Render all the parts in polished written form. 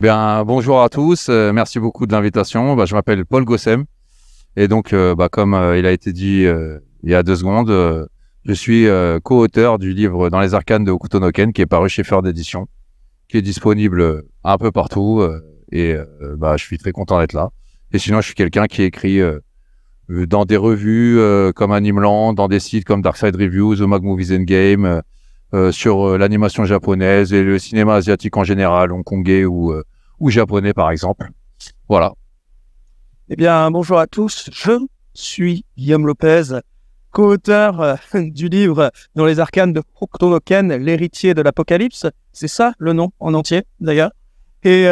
Bien, bonjour à tous, merci beaucoup de l'invitation. Je m'appelle Paul Gossem et donc, comme il a été dit il y a 2 secondes, je suis co-auteur du livre Dans les arcanes de Hokuto no Ken qui est paru chez Feur d'édition, qui est disponible un peu partout je suis très content d'être là. Et sinon, je suis quelqu'un qui écrit dans des revues comme Animeland, dans des sites comme Darkside Reviews ou Mag Movies and Game, sur l'animation japonaise et le cinéma asiatique en général, hongkongais ou japonais par exemple. Voilà. Eh bien, bonjour à tous, je suis Guillaume Lopez, co-auteur du livre Dans les arcanes de Hokuto no Ken, l'héritier de l'Apocalypse. C'est ça le nom en entier d'ailleurs. Et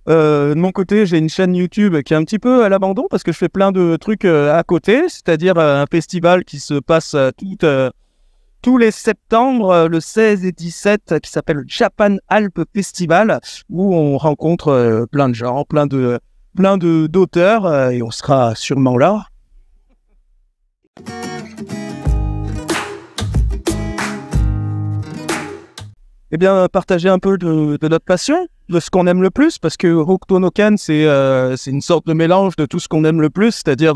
de mon côté, j'ai une chaîne YouTube qui est un petit peu à l'abandon parce que je fais plein de trucs à côté, c'est-à-dire un festival qui se passe tous les septembre, le 16 et 17, qui s'appelle le Japan Alp Festival, où on rencontre plein de gens, plein d'auteurs, et on sera sûrement là. Eh bien, partager un peu de notre passion, de ce qu'on aime le plus, parce que Hokuto no Ken, c'est une sorte de mélange de tout ce qu'on aime le plus, c'est-à-dire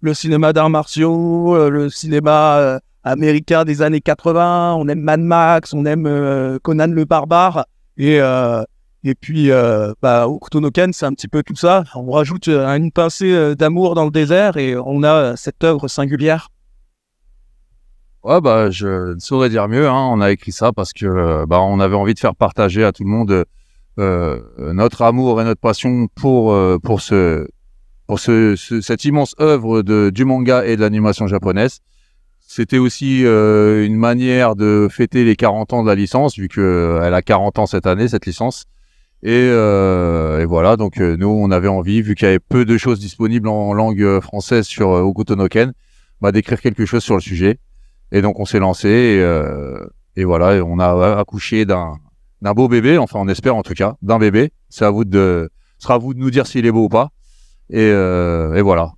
le cinéma d'arts martiaux, le cinéma américain des années 80, on aime Mad Max, on aime Conan le Barbare, et puis Hokuto no Ken, c'est un petit peu tout ça. On rajoute une pincée d'amour dans le désert et on a cette œuvre singulière. Ouais, je ne saurais dire mieux, hein. On a écrit ça parce que on avait envie de faire partager à tout le monde notre amour et notre passion pour cette immense œuvre du manga et de l'animation japonaise. C'était aussi une manière de fêter les 40 ans de la licence, vu qu'elle a 40 ans cette année, cette licence. Et voilà, donc nous, on avait envie, vu qu'il y avait peu de choses disponibles en langue française sur Hokuto no Ken, d'écrire quelque chose sur le sujet. Et donc, on s'est lancé et voilà, et on a accouché d'un beau bébé, enfin, on espère en tout cas, d'un bébé. Ce sera à vous de nous dire s'il est beau ou pas. Et voilà.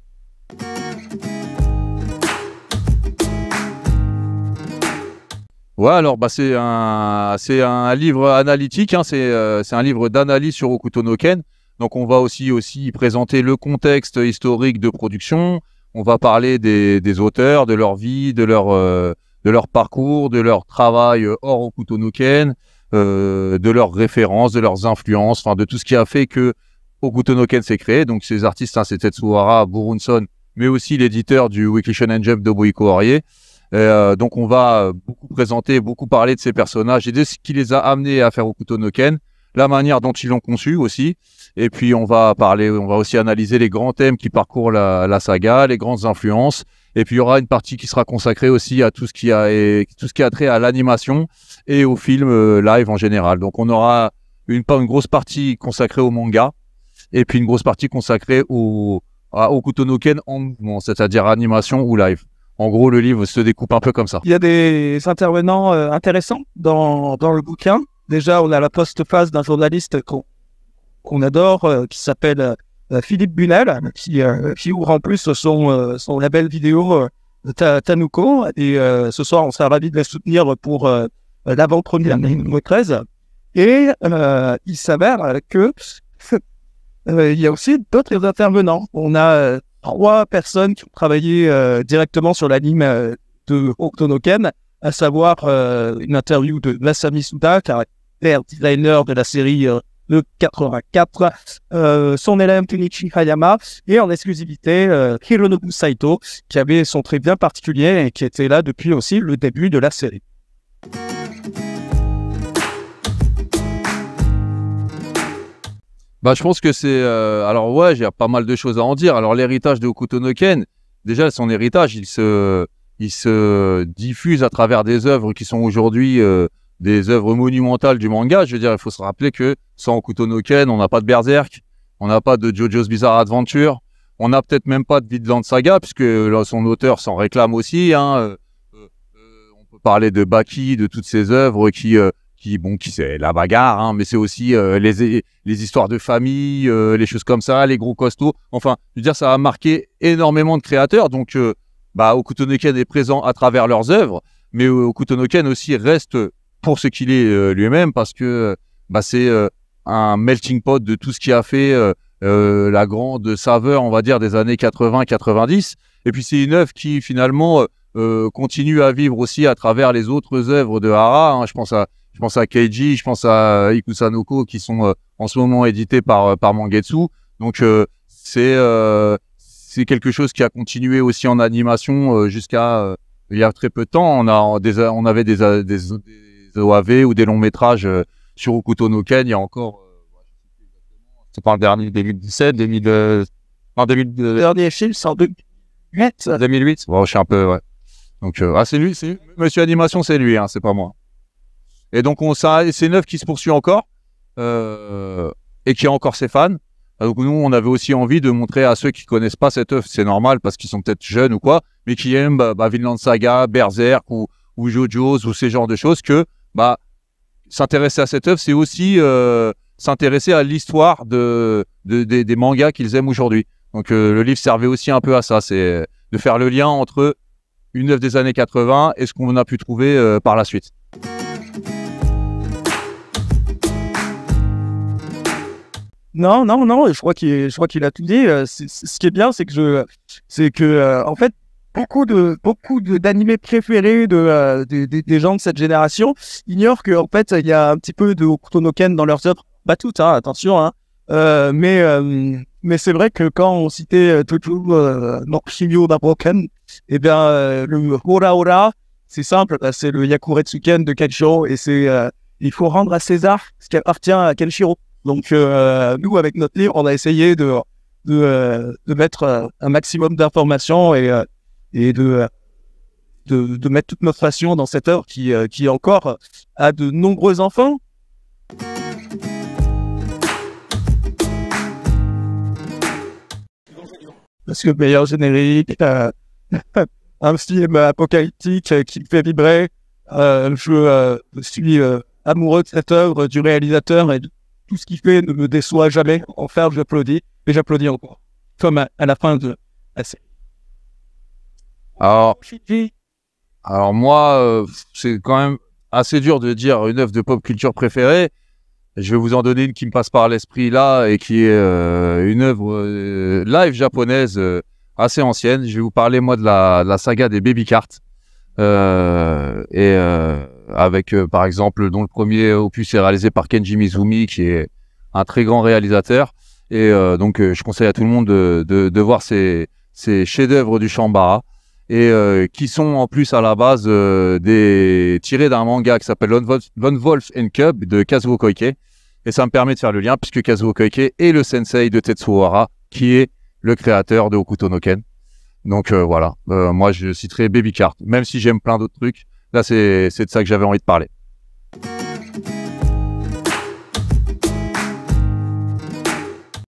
Ouais, alors c'est un livre analytique, hein, c'est un livre d'analyse sur Hokuto no Ken. Donc on va aussi présenter le contexte historique de production. On va parler des auteurs, de leur vie, de leur parcours, de leur travail hors Hokuto no Ken, de leurs références, de leurs influences, enfin de tout ce qui a fait que Hokuto no Ken s'est créé. Donc ces artistes, hein, c'est Tetsuhara Burunson, mais aussi l'éditeur du Weekly Shonen Jump de Nobuhiko Arie. Donc on va beaucoup présenter, beaucoup parler de ces personnages et de ce qui les a amenés à faire Hokuto no Ken, la manière dont ils l'ont conçu aussi. Et puis on va aussi analyser les grands thèmes qui parcourent la saga, les grandes influences. Et puis il y aura une partie qui sera consacrée aussi à tout ce qui a trait à l'animation et au film live en général. Donc on aura une grosse partie consacrée au manga et puis une grosse partie consacrée à Hokuto no Ken en mouvement, c'est-à-dire animation ou live. En gros, le livre se découpe un peu comme ça. Il y a des intervenants intéressants dans le bouquin. Déjà, on a la postface d'un journaliste qu'on adore, qui s'appelle Philippe Bunel, qui ouvre en plus son label vidéo Tanuko. Et ce soir, on sera ravis de les soutenir pour l'avant-première numéro 13. Et il s'avère que il y a aussi d'autres intervenants. On a 3 personnes qui ont travaillé directement sur l'anime de Hokuto no Ken, à savoir une interview de Masami Suda, caractère designer de la série de 84, son élève Kenichi Hayama, et en exclusivité Hironobu Saito, qui avait son trait bien particulier et qui était là depuis aussi le début de la série. Je pense que c'est... alors ouais, j'ai pas mal de choses à en dire. Alors l'héritage de Hokuto no Ken, déjà son héritage, il se diffuse à travers des œuvres qui sont aujourd'hui des œuvres monumentales du manga. Je veux dire, il faut se rappeler que sans Hokuto no Ken, on n'a pas de Berserk, on n'a pas de JoJo's Bizarre Adventure, on n'a peut-être même pas de Vinland Saga, puisque là, son auteur s'en réclame aussi. Hein. On peut parler de Baki, de toutes ces œuvres qui c'est la bagarre, hein, mais c'est aussi les histoires de famille, les choses comme ça, les gros costauds. Enfin, je veux dire, ça a marqué énormément de créateurs. Donc, Hokuto no Ken est présent à travers leurs œuvres, mais Hokuto no Ken aussi reste pour ce qu'il est lui-même, parce que c'est un melting pot de tout ce qui a fait la grande saveur, on va dire, des années 80-90. Et puis c'est une œuvre qui finalement continue à vivre aussi à travers les autres œuvres de Hara. Hein. Je pense à Keiji, je pense à Ikusanoko qui sont en ce moment édités par Mangetsu. Donc c'est quelque chose qui a continué aussi en animation jusqu'à il y a très peu de temps. On avait des OAV ou des longs métrages sur Hokuto no Ken. Il y a encore, c'est pas le dernier, 2017, 2000, en 2000, Le dernier film, c'est en 2008. 2008. Bon, je suis un peu, ouais. Donc, c'est lui, Monsieur Animation, c'est lui, hein, c'est pas moi. Et donc, c'est une œuvre qui se poursuit encore et qui a encore ses fans. Donc, nous, on avait aussi envie de montrer à ceux qui connaissent pas cette œuvre, c'est normal parce qu'ils sont peut-être jeunes ou quoi, mais qui aiment Vinland Saga, Berserk ou JoJo's ou ces genres de choses, que s'intéresser à cette œuvre, c'est aussi s'intéresser à l'histoire des mangas qu'ils aiment aujourd'hui. Donc, le livre servait aussi un peu à ça, c'est de faire le lien entre une œuvre des années 80 et ce qu'on a pu trouver par la suite. Non, je crois qu'il a tout dit. Ce qui est bien, c'est que en fait, beaucoup d'animés préférés des gens de cette génération ignorent qu'en fait, il y a un petit peu de Hokuto no Ken dans leurs œuvres. Pas toutes, hein, attention, hein. Mais c'est vrai que quand on citait Tojo no Shimyo na Broken, eh bien, le Hora Hora, c'est simple, c'est le Yakuretsuken de Kenshiro, et il faut rendre à César ce qui appartient à Kenshiro. Donc, nous, avec notre livre, on a essayé de mettre un maximum d'informations et de mettre toute notre passion dans cette œuvre qui encore a de nombreux enfants. Parce que meilleur générique, un film apocalyptique qui me fait vibrer. Je suis amoureux de cette œuvre, du réalisateur, et tout ce qu'il fait ne me déçoit jamais. Enfin, j'applaudis, et j'applaudis encore. Comme à la fin de la série. Alors moi, c'est quand même assez dur de dire une œuvre de pop culture préférée. Je vais vous en donner une qui me passe par l'esprit là et qui est une œuvre live japonaise assez ancienne. Je vais vous parler moi de la saga des Baby Cart avec par exemple dont le premier opus est réalisé par Kenji Mizumi qui est un très grand réalisateur et donc je conseille à tout le monde de voir ces chefs-d'œuvre du Shambara et qui sont en plus à la base tirés d'un manga qui s'appelle Lone Wolf and Cub de Kazuo Koike. Et ça me permet de faire le lien puisque Kazuo Koike est le sensei de Tetsuo Hara, qui est le créateur de Hokuto no Ken. Donc voilà, moi je citerai Baby Cart, même si j'aime plein d'autres trucs. Là, c'est de ça que j'avais envie de parler.